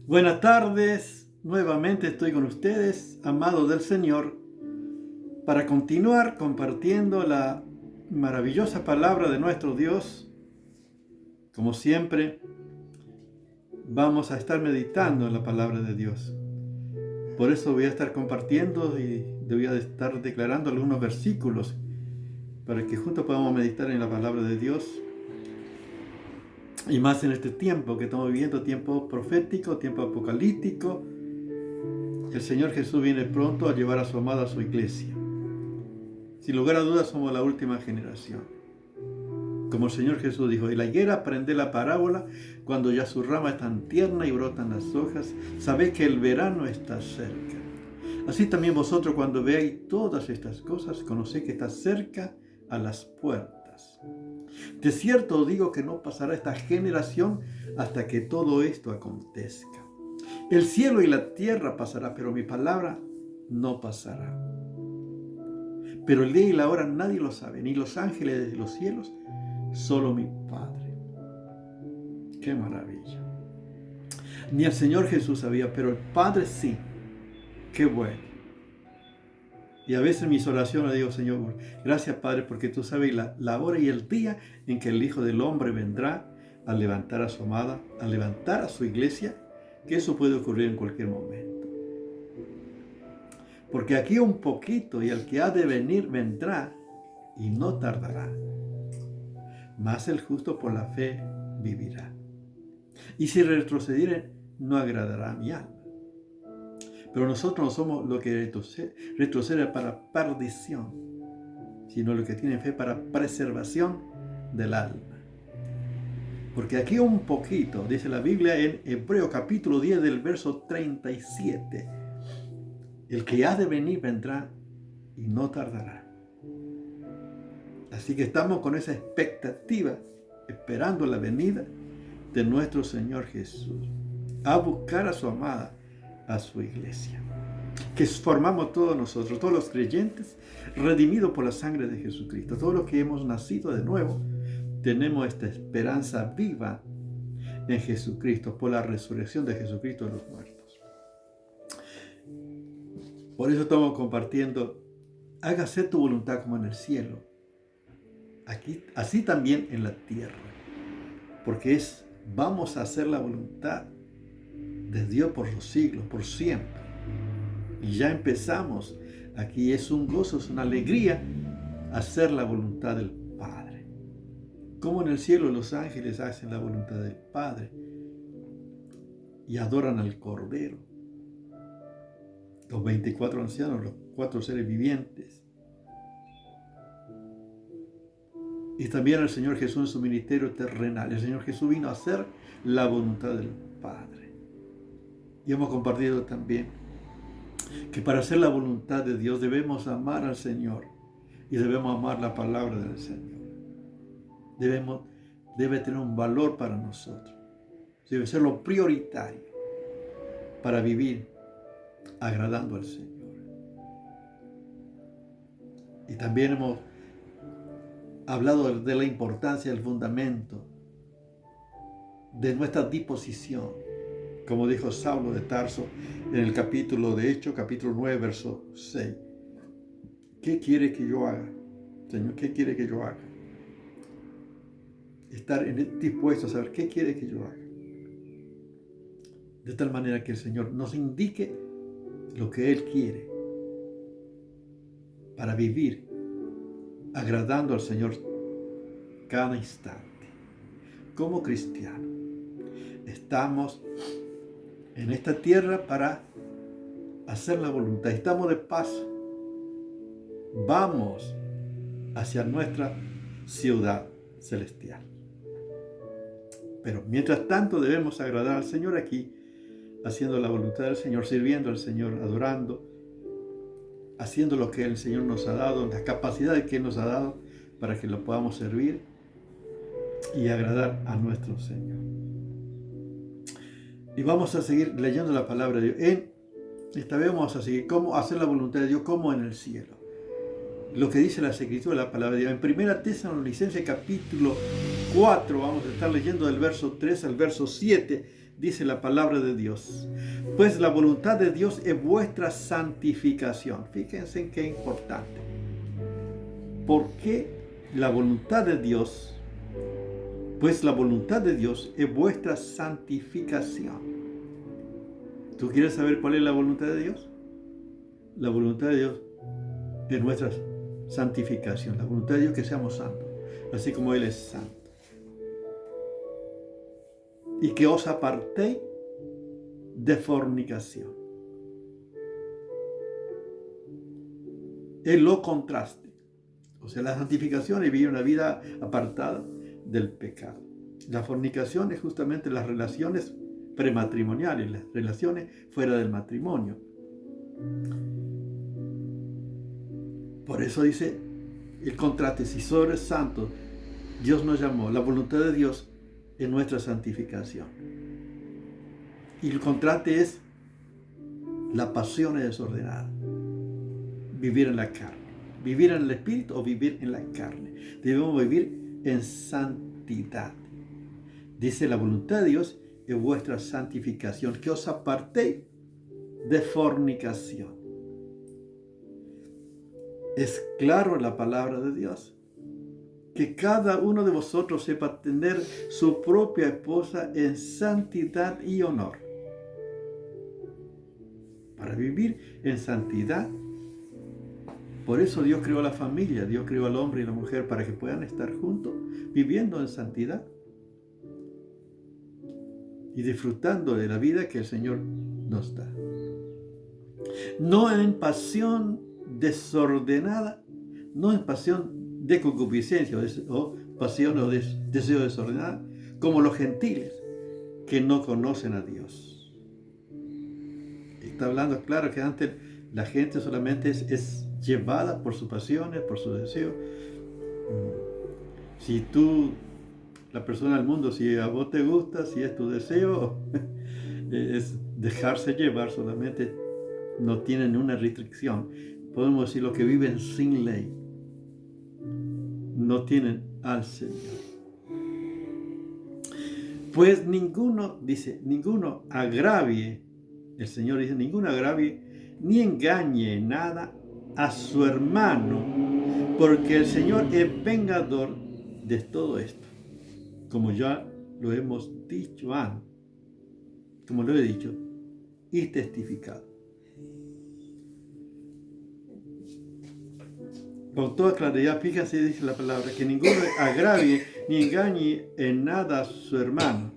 Buenas tardes, nuevamente estoy con ustedes, amados del Señor, para continuar compartiendo la maravillosa palabra de nuestro Dios. Como siempre, vamos a estar meditando en la palabra de Dios. Por eso voy a estar compartiendo y voy a estar declarando algunos versículos para que juntos podamos meditar en la palabra de Dios. Y más en este tiempo que estamos viviendo, tiempo profético, tiempo apocalíptico. El Señor Jesús viene pronto a llevar a su amada a su iglesia. Sin lugar a dudas somos la última generación. Como el Señor Jesús dijo, y la higuera aprende la parábola, cuando ya su rama es tan tierna y brotan las hojas, sabéis que el verano está cerca. Así también vosotros cuando veáis todas estas cosas, conocéis que está cerca a las puertas. De cierto os digo que no pasará esta generación hasta que todo esto acontezca. El cielo y la tierra pasará, pero mi palabra no pasará. Pero el día y la hora nadie lo sabe, ni los ángeles de los cielos, solo mi Padre. ¡Qué maravilla! Ni el Señor Jesús sabía, pero el Padre sí. ¡Qué bueno! Y a veces en mis oraciones le digo, Señor, gracias Padre, porque tú sabes la hora y el día en que el Hijo del Hombre vendrá a levantar a su amada, a levantar a su iglesia, que eso puede ocurrir en cualquier momento. Porque aquí un poquito, y el que ha de venir vendrá, y no tardará. Mas el justo por la fe vivirá. Y si retrocediere, no agradará a mi alma. Pero nosotros no somos lo que retrocede para perdición, sino lo que tiene fe para preservación del alma. Porque aquí un poquito, dice la Biblia en Hebreos capítulo 10 del verso 37, el que ha de venir vendrá y no tardará. Así que estamos con esa expectativa, esperando la venida de nuestro Señor Jesús, a buscar a su amada, a su iglesia, que formamos todos nosotros, todos los creyentes, redimidos por la sangre de Jesucristo, todos los que hemos nacido de nuevo, tenemos esta esperanza viva en Jesucristo, por la resurrección de Jesucristo de los muertos. Por eso estamos compartiendo, hágase tu voluntad como en el cielo, aquí, así también en la tierra, porque vamos a hacer la voluntad de Dios por los siglos, por siempre. Y ya empezamos, aquí es un gozo, es una alegría hacer la voluntad del Padre. Como en el cielo los ángeles hacen la voluntad del Padre y adoran al Cordero. Los 24 ancianos, los 4 seres vivientes. Y también el Señor Jesús en su ministerio terrenal. El Señor Jesús vino a hacer la voluntad del Padre. Y hemos compartido también que para hacer la voluntad de Dios debemos amar al Señor y debemos amar la palabra del Señor. Debe tener un valor para nosotros. Debe ser lo prioritario para vivir agradando al Señor. Y también hemos hablado de la importancia del fundamento de nuestra disposición, como dijo Saulo de Tarso en el capítulo de Hechos, capítulo 9, verso 6. ¿Qué quiere que yo haga? Señor, ¿qué quiere que yo haga? Estar dispuesto a saber qué quiere que yo haga. De tal manera que el Señor nos indique lo que Él quiere para vivir agradando al Señor cada instante. Como cristianos, estamos en esta tierra para hacer la voluntad. Estamos de paso. Vamos hacia nuestra ciudad celestial. Pero mientras tanto debemos agradar al Señor aquí, haciendo la voluntad del Señor, sirviendo al Señor, adorando, haciendo lo que el Señor nos ha dado, las capacidades que Él nos ha dado para que lo podamos servir y agradar a nuestro Señor. Y vamos a seguir leyendo la palabra de Dios. Esta vez vamos a seguir cómo hacer la voluntad de Dios como en el cielo. Lo que dice las Escrituras, la palabra de Dios. En 1 Tesalonicenses capítulo 4, vamos a estar leyendo del verso 3 al verso 7. dice la palabra de Dios. Pues la voluntad de Dios es vuestra santificación. Fíjense en qué importante. ¿Por qué la voluntad de Dios? Pues la voluntad de Dios es vuestra santificación. ¿Tú quieres saber cuál es la voluntad de Dios? La voluntad de Dios es nuestra santificación. La voluntad de Dios es que seamos santos, así como Él es santo. Y que os apartéis de fornicación. Es lo contraste. O sea, la santificación es vivir una vida apartada del pecado. La fornicación es justamente las relaciones prematrimoniales, las relaciones fuera del matrimonio. Por eso dice el contraste, si sois santos, Dios nos llamó, la voluntad de Dios es nuestra santificación. Y el contraste es la pasión desordenada, vivir en la carne, vivir en el espíritu o vivir en la carne. Debemos vivir en santidad. Dice la voluntad de Dios es vuestra santificación, que os apartéis de fornicación. Es claro en la palabra de Dios que cada uno de vosotros sepa tener su propia esposa en santidad y honor. Para vivir en santidad. Por eso Dios creó la familia, Dios creó al hombre y la mujer para que puedan estar juntos, viviendo en santidad y disfrutando de la vida que el Señor nos da. No en pasión desordenada, no en pasión de concupiscencia o pasión o deseo desordenada, como los gentiles que no conocen a Dios. Está hablando claro que antes la gente solamente es llevada por sus pasiones, por sus deseos. Si tú, la persona del mundo, si a vos te gusta, si es tu deseo, es dejarse llevar solamente, no tienen una restricción. Podemos decir los que viven sin ley, no tienen al Señor. Pues ninguno agravie, el Señor dice, ninguno agravie ni engañe nada a su hermano, porque el Señor es vengador de todo esto, como ya lo hemos dicho antes, como lo he dicho y testificado. Con toda claridad, fíjense, dice la palabra, que ninguno agravie ni engañe en nada a su hermano,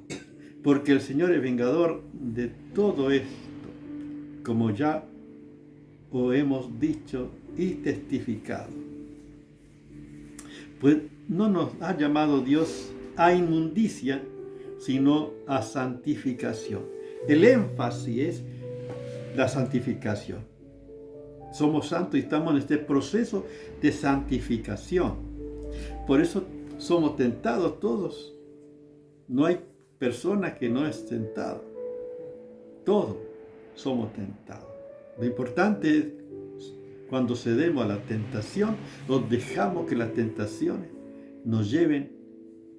porque el Señor es vengador de todo esto, como ya os hemos dicho y testificado. Pues no nos ha llamado Dios a inmundicia, sino a santificación. El énfasis es la santificación. Somos santos y estamos en este proceso de santificación. Por eso somos tentados todos. No hay persona que no es tentada. Todos somos tentados. Lo importante es cuando cedemos a la tentación, nos dejamos que las tentaciones nos lleven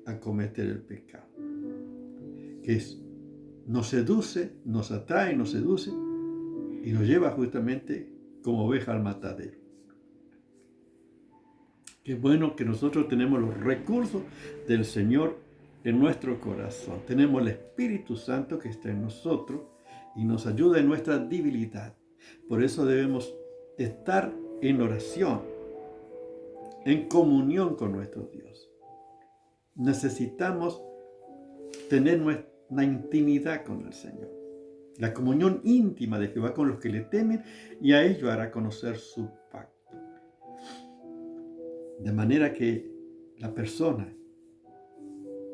a cometer el pecado. Que nos seduce, nos atrae, nos seduce y nos lleva justamente como oveja al matadero. Qué bueno que nosotros tenemos los recursos del Señor en nuestro corazón. Tenemos el Espíritu Santo que está en nosotros y nos ayuda en nuestra debilidad. Por eso debemos estar en oración, en comunión con nuestro Dios. Necesitamos tener una intimidad con el Señor. La comunión íntima de Jehová con los que le temen, y a ello hará conocer su pacto. De manera que la persona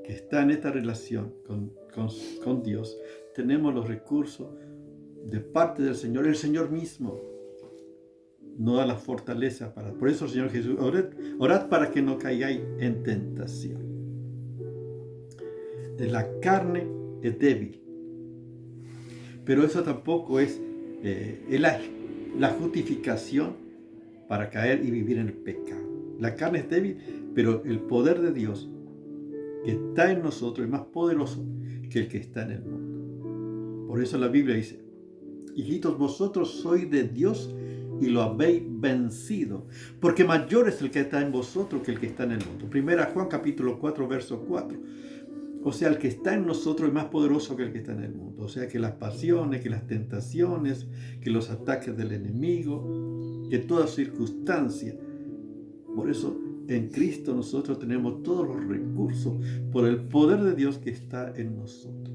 que está en esta relación con Dios, tenemos los recursos de parte del Señor. El Señor mismo nos da la fortaleza para. Por eso, Señor Jesús, orad para que no caigáis en tentación. La carne es débil, pero eso tampoco es la justificación para caer y vivir en el pecado. La carne es débil, pero el poder de Dios que está en nosotros es más poderoso que el que está en el mundo. Por eso la Biblia dice: hijitos, vosotros sois de Dios y lo habéis vencido, porque mayor es el que está en vosotros que el que está en el mundo. Primera Juan capítulo 4, verso 4. O sea, el que está en nosotros es más poderoso que el que está en el mundo. O sea, que las pasiones, que las tentaciones, que los ataques del enemigo, que toda circunstancia. Por eso, en Cristo nosotros tenemos todos los recursos por el poder de Dios que está en nosotros.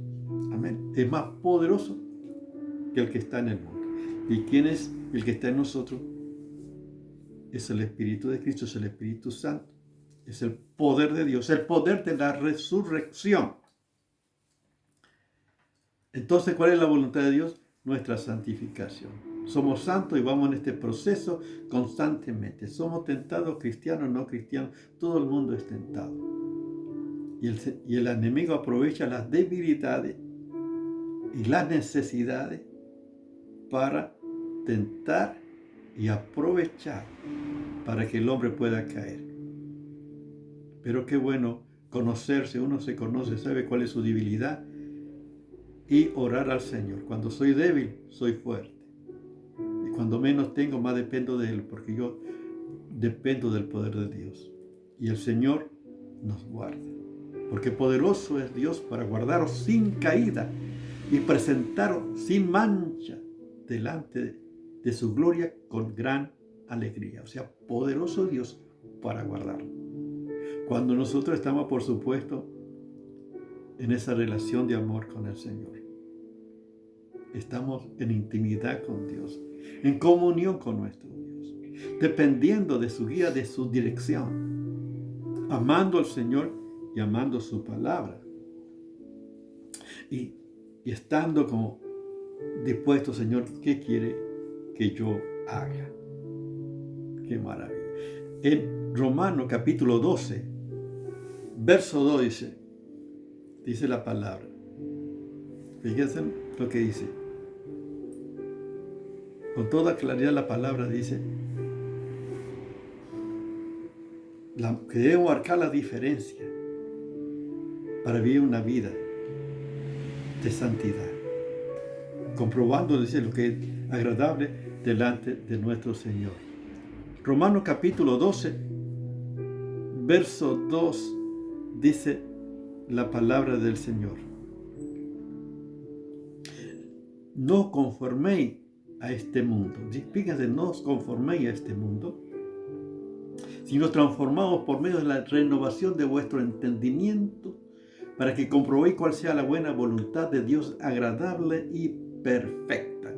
Amén. Es más poderoso que el que está en el mundo. ¿Y quién es el que está en nosotros? Es el Espíritu de Cristo, es el Espíritu Santo. Es el poder de Dios, el poder de la resurrección. Entonces, ¿cuál es la voluntad de Dios? Nuestra santificación. Somos santos y vamos en este proceso constantemente. Somos tentados, cristianos, no cristianos. Todo el mundo es tentado. Y el enemigo aprovecha las debilidades y las necesidades para tentar y aprovechar para que el hombre pueda caer. Pero qué bueno conocerse, uno se conoce, sabe cuál es su debilidad y orar al Señor. Cuando soy débil, soy fuerte. Y cuando menos tengo, más dependo de Él, porque yo dependo del poder de Dios. Y el Señor nos guarda, porque poderoso es Dios para guardaros sin caída y presentaros sin mancha delante de su gloria con gran alegría. O sea, poderoso Dios para guardarnos. Cuando nosotros estamos, por supuesto, en esa relación de amor con el Señor, estamos en intimidad con Dios, en comunión con nuestro Dios, dependiendo de su guía, de su dirección, amando al Señor y amando su palabra. Y estando como dispuesto, Señor, ¿qué quiere que yo haga? ¡Qué maravilla! En Romanos capítulo 12, verso 2 dice la palabra. Fíjense lo que dice. Con toda claridad la palabra dice que debo marcar la diferencia para vivir una vida de santidad, comprobando, dice, lo que es agradable delante de nuestro Señor. Romanos capítulo 12, verso 2, dice la palabra del Señor: no conforméis a este mundo. Fíjense, no os conforméis a este mundo, sino transformaos por medio de la renovación de vuestro entendimiento, para que comprobéis cuál sea la buena voluntad de Dios, agradable y perfecta.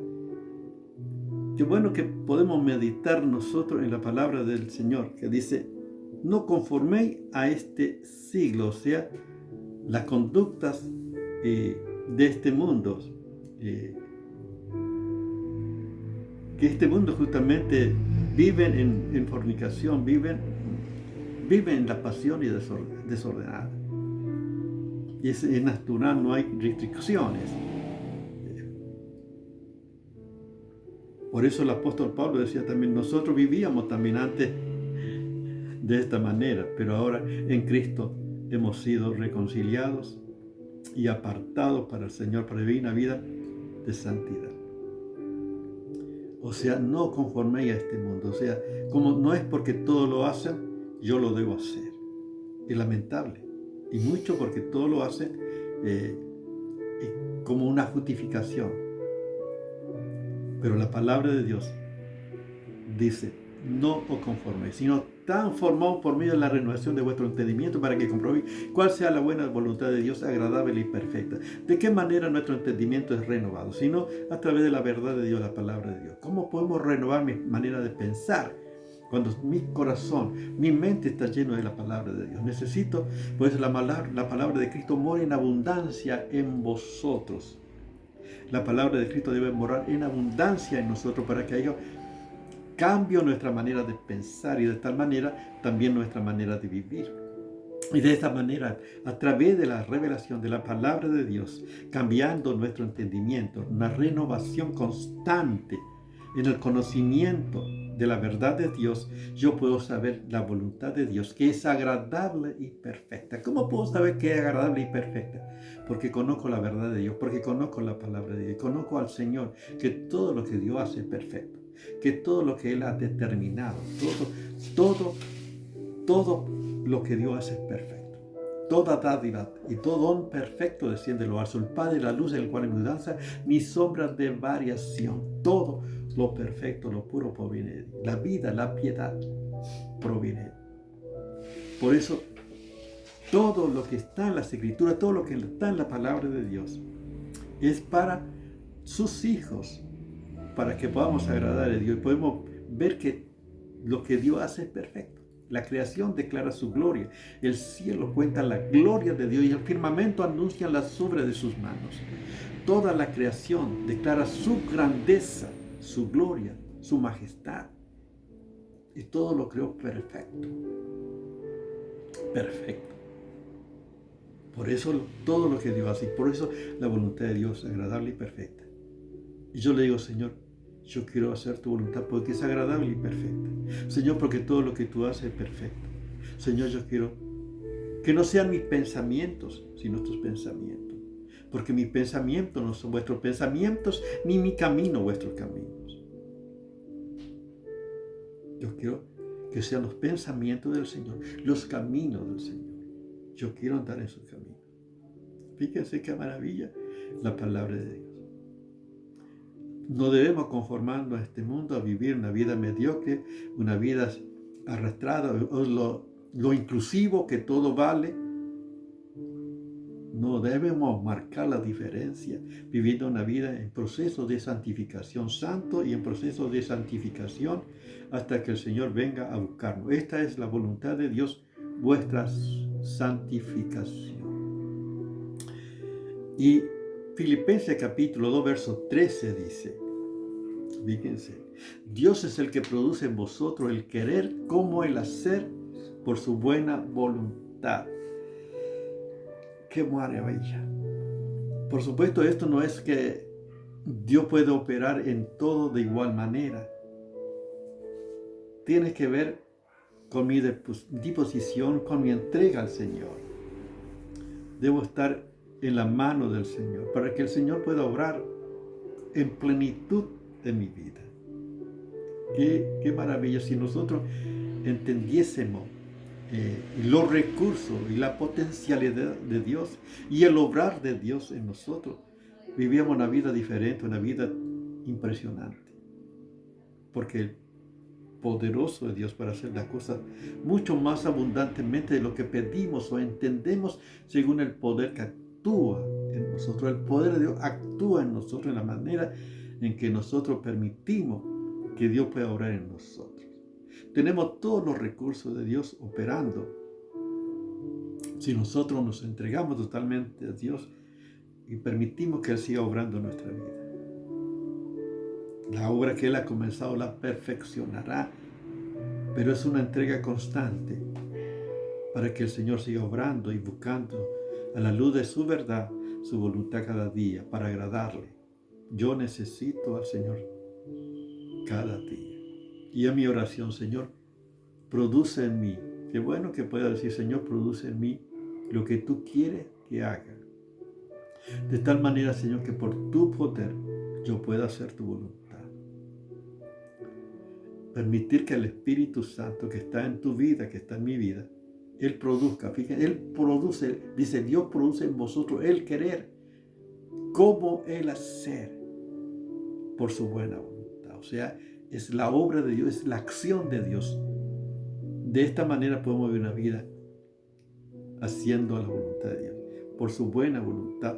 Qué bueno que podemos meditar nosotros en la palabra del Señor, que dice: no conforméis a este siglo, o sea, las conductas de este mundo, que este mundo justamente viven en fornicación, viven en la pasión y desordenada. Y es natural, no hay restricciones. Por eso el apóstol Pablo decía también: nosotros vivíamos también antes de esta manera, pero ahora en Cristo hemos sido reconciliados y apartados para el Señor, para vivir una vida de santidad. O sea, no conforméis a este mundo. O sea, como no es porque todos lo hacen, yo lo debo hacer. Es lamentable. Y mucho porque todos lo hacen como una justificación. Pero la palabra de Dios dice: no os conforméis, sino transformaos por medio de la renovación de vuestro entendimiento, para que comprobéis cuál sea la buena voluntad de Dios, agradable y perfecta. ¿De qué manera nuestro entendimiento es renovado? Sino a través de la verdad de Dios, la palabra de Dios. ¿Cómo podemos renovar mi manera de pensar cuando mi corazón, mi mente está lleno de la palabra de Dios? Necesito, pues, la palabra de Cristo mora en abundancia en vosotros. La palabra de Cristo debe morar en abundancia en nosotros, para que haya cambio nuestra manera de pensar, y de tal manera también nuestra manera de vivir. Y de esta manera, a través de la revelación de la palabra de Dios, cambiando nuestro entendimiento, una renovación constante en el conocimiento de la verdad de Dios, yo puedo saber la voluntad de Dios, que es agradable y perfecta. ¿Cómo puedo saber que es agradable y perfecta? Porque conozco la verdad de Dios, porque conozco la palabra de Dios, conozco al Señor, que todo lo que Dios hace es perfecto, que todo lo que Él ha determinado, todo lo que Dios hace es perfecto. Toda dádiva y todo don perfecto desciende de lo alto. El Padre, la luz en el cual hay mudanza, ni sombra de variación. Todo lo perfecto, lo puro proviene de Dios. La vida, la piedad proviene de Dios. Por eso, todo lo que está en las Escrituras, todo lo que está en la palabra de Dios, es para sus hijos, para que podamos agradar a Dios y podemos ver que lo que Dios hace es perfecto. La creación declara su gloria, el cielo cuenta la gloria de Dios y el firmamento anuncia las obras de sus manos. Toda la creación declara su grandeza, su gloria, su majestad. Y todo lo creó perfecto. Perfecto. Por eso todo lo que Dios hace, y por eso la voluntad de Dios es agradable y perfecta. Y yo le digo, Señor, yo quiero hacer tu voluntad porque es agradable y perfecta. Señor, porque todo lo que tú haces es perfecto. Señor, yo quiero que no sean mis pensamientos, sino tus pensamientos. Porque mis pensamientos no son vuestros pensamientos, ni mi camino vuestros caminos. Yo quiero que sean los pensamientos del Señor, los caminos del Señor. Yo quiero andar en sus caminos. Fíjense qué maravilla la palabra de Dios. No debemos conformarnos a este mundo a vivir una vida mediocre, una vida arrastrada, lo inclusivo que todo vale. No debemos marcar la diferencia, viviendo una vida en proceso de santificación santo y en proceso de santificación hasta que el Señor venga a buscarnos. Esta es la voluntad de Dios, vuestra santificación. Y Filipenses capítulo 2, verso 13 dice, fíjense, Dios es el que produce en vosotros el querer como el hacer por su buena voluntad. ¡Qué maravilla! Por supuesto, esto no es que Dios puede operar en todo de igual manera. Tiene que ver con mi disposición, con mi entrega al Señor. Debo estar en la mano del Señor para que el Señor pueda obrar en plenitud de mi vida. Qué maravilla si nosotros entendiésemos los recursos y la potencialidad de Dios y el obrar de Dios en nosotros. Vivíamos una vida diferente, una vida impresionante. Porque el poderoso de Dios para hacer las cosas mucho más abundantemente de lo que pedimos o entendemos según el poder que actúa en nosotros. El poder de Dios actúa en nosotros en la manera en que nosotros permitimos que Dios pueda obrar en nosotros. Tenemos todos los recursos de Dios operando. Si nosotros nos entregamos totalmente a Dios y permitimos que Él siga obrando en nuestra vida. La obra que Él ha comenzado la perfeccionará, pero es una entrega constante para que el Señor siga obrando y buscando a la luz de su verdad, su voluntad cada día, para agradarle. Yo necesito al Señor cada día. Y en mi oración, Señor, produce en mí. Qué bueno que pueda decir, Señor, produce en mí lo que tú quieres que haga. De tal manera, Señor, que por tu poder yo pueda hacer tu voluntad. Permitir que el Espíritu Santo que está en tu vida, que está en mi vida, Él produzca. Fíjense, Él produce, dice, Dios produce en vosotros el querer, como el hacer, por su buena voluntad. O sea, es la obra de Dios, es la acción de Dios. De esta manera podemos vivir una vida haciendo la voluntad de Dios, por su buena voluntad,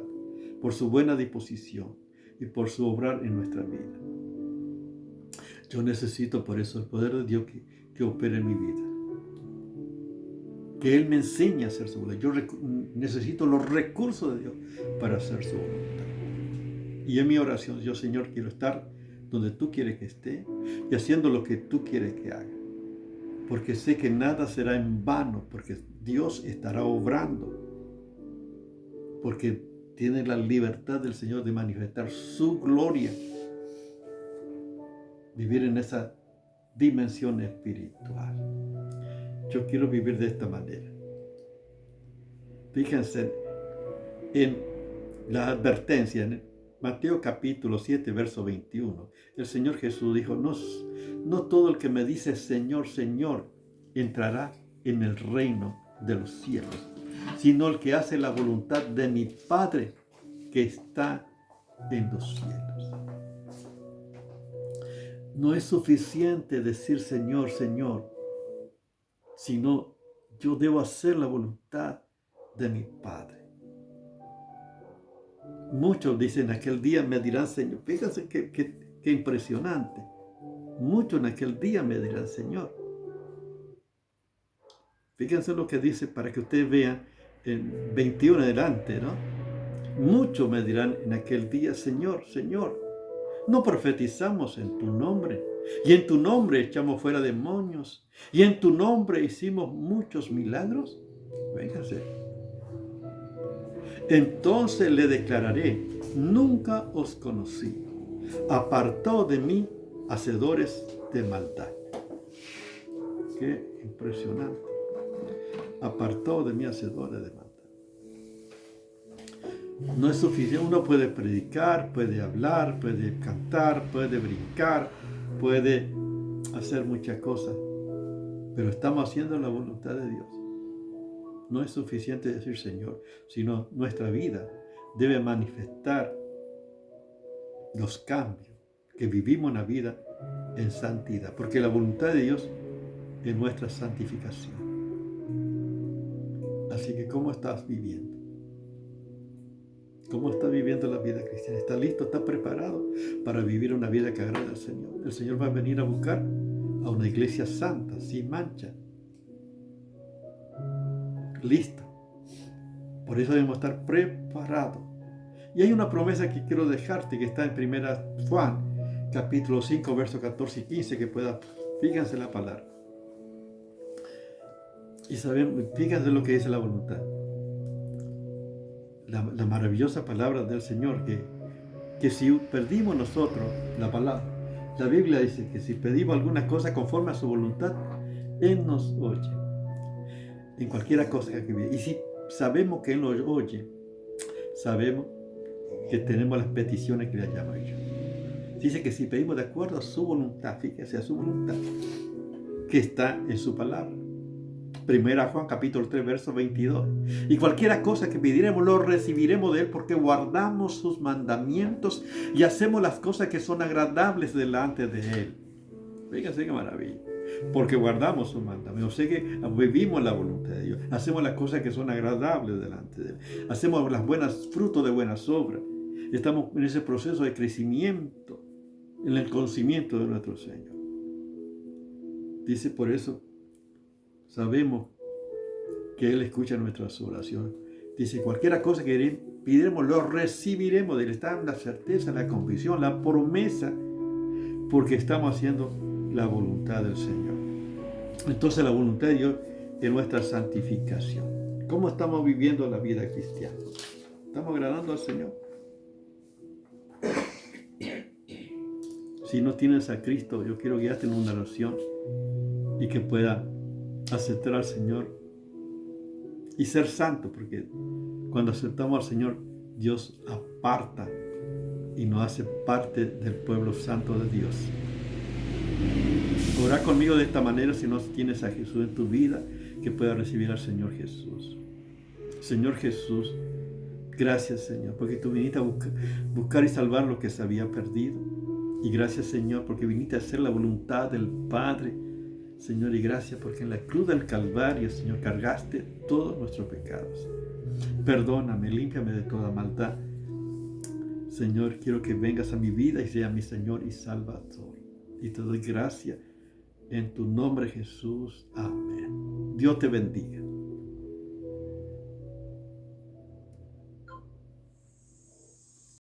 por su buena disposición y por su obrar en nuestra vida. Yo necesito por eso el poder de Dios que opere en mi vida. Que Él me enseñe a hacer su voluntad. Yo necesito los recursos de Dios para hacer su voluntad. Y en mi oración, yo, Señor, quiero estar donde tú quieres que esté y haciendo lo que tú quieres que haga. Porque sé que nada será en vano, porque Dios estará obrando. Porque tiene la libertad del Señor de manifestar su gloria. Vivir en esa dimensión espiritual. Yo quiero vivir de esta manera. Fíjense en la advertencia, en Mateo capítulo 7, verso 21. El Señor Jesús dijo, no todo el que me dice Señor, Señor, entrará en el reino de los cielos, sino el que hace la voluntad de mi Padre que está en los cielos. No es suficiente decir Señor, Señor, sino yo debo hacer la voluntad de mi Padre. Muchos dicen, aquel día me dirán Señor. Fíjense qué impresionante. Muchos en aquel día me dirán Señor. Fíjense lo que dice para que ustedes vean en 21 adelante, ¿no? Muchos me dirán en aquel día, Señor, Señor, ¿no profetizamos en tu nombre? Y en tu nombre echamos fuera demonios. Y en tu nombre hicimos muchos milagros. Vénganse. Entonces le declararé, nunca os conocí. Apartaos de mí, hacedores de maldad. Qué impresionante. Apartaos de mí, hacedores de maldad. No es suficiente. Uno puede predicar, puede hablar, puede cantar, puede brincar, puede hacer muchas cosas, pero estamos haciendo la voluntad de Dios. No es suficiente decir Señor, sino nuestra vida debe manifestar los cambios, que vivimos una vida en santidad, porque la voluntad de Dios es nuestra santificación. Así que, ¿cómo estás viviendo? ¿Cómo estás viviendo la vida cristiana? ¿Estás listo? ¿Estás preparado para vivir una vida que agrada al Señor? El Señor va a venir a buscar a una iglesia santa, sin mancha. Listo. Por eso debemos estar preparados. Y hay una promesa que quiero dejarte, que está en 1 Juan, capítulo 5, versos 14 y 15, que pueda, fíjense la palabra. Y saben, fíjense lo que dice la voluntad. La maravillosa palabra del Señor, que si perdimos nosotros la palabra, la Biblia dice que si pedimos alguna cosa conforme a su voluntad, Él nos oye. En cualquiera cosa que vive. Y si sabemos que Él nos oye, sabemos que tenemos las peticiones que le hayamos hecho. Dice que si pedimos de acuerdo a su voluntad, fíjese, a su voluntad, que está en su palabra. 1 Juan capítulo 3, verso 22. Y cualquiera cosa que pidiéramos, lo recibiremos de Él, porque guardamos sus mandamientos y hacemos las cosas que son agradables delante de Él. Fíjense qué maravilla. Porque guardamos sus mandamientos. O sea que vivimos la voluntad de Dios. Hacemos las cosas que son agradables delante de Él. Hacemos las buenas frutos de buenas obras. Estamos en ese proceso de crecimiento, en el conocimiento de nuestro Señor. Dice, por eso sabemos que Él escucha nuestras oraciones. Dice, cualquiera cosa que pidiremos, lo recibiremos de Él. Está en la certeza, la convicción, la promesa, porque estamos haciendo la voluntad del Señor. Entonces la voluntad de Dios es nuestra santificación. ¿Cómo estamos viviendo la vida cristiana? ¿Estamos agradando al Señor? Si no tienes a Cristo, yo quiero guiarte en una oración y que pueda aceptar al Señor y ser santo, porque cuando aceptamos al Señor, Dios aparta y nos hace parte del pueblo santo de Dios. Ora conmigo de esta manera si no tienes a Jesús en tu vida, que puedas recibir al Señor Jesús. Señor Jesús, gracias Señor, porque tú viniste a buscar y salvar lo que se había perdido. Y gracias Señor, porque viniste a hacer la voluntad del Padre. Señor, y gracias porque en la cruz del Calvario, Señor, cargaste todos nuestros pecados. Perdóname, límpiame de toda maldad. Señor, quiero que vengas a mi vida y seas mi Señor y Salvador. Y te doy gracias en tu nombre, Jesús. Amén. Dios te bendiga.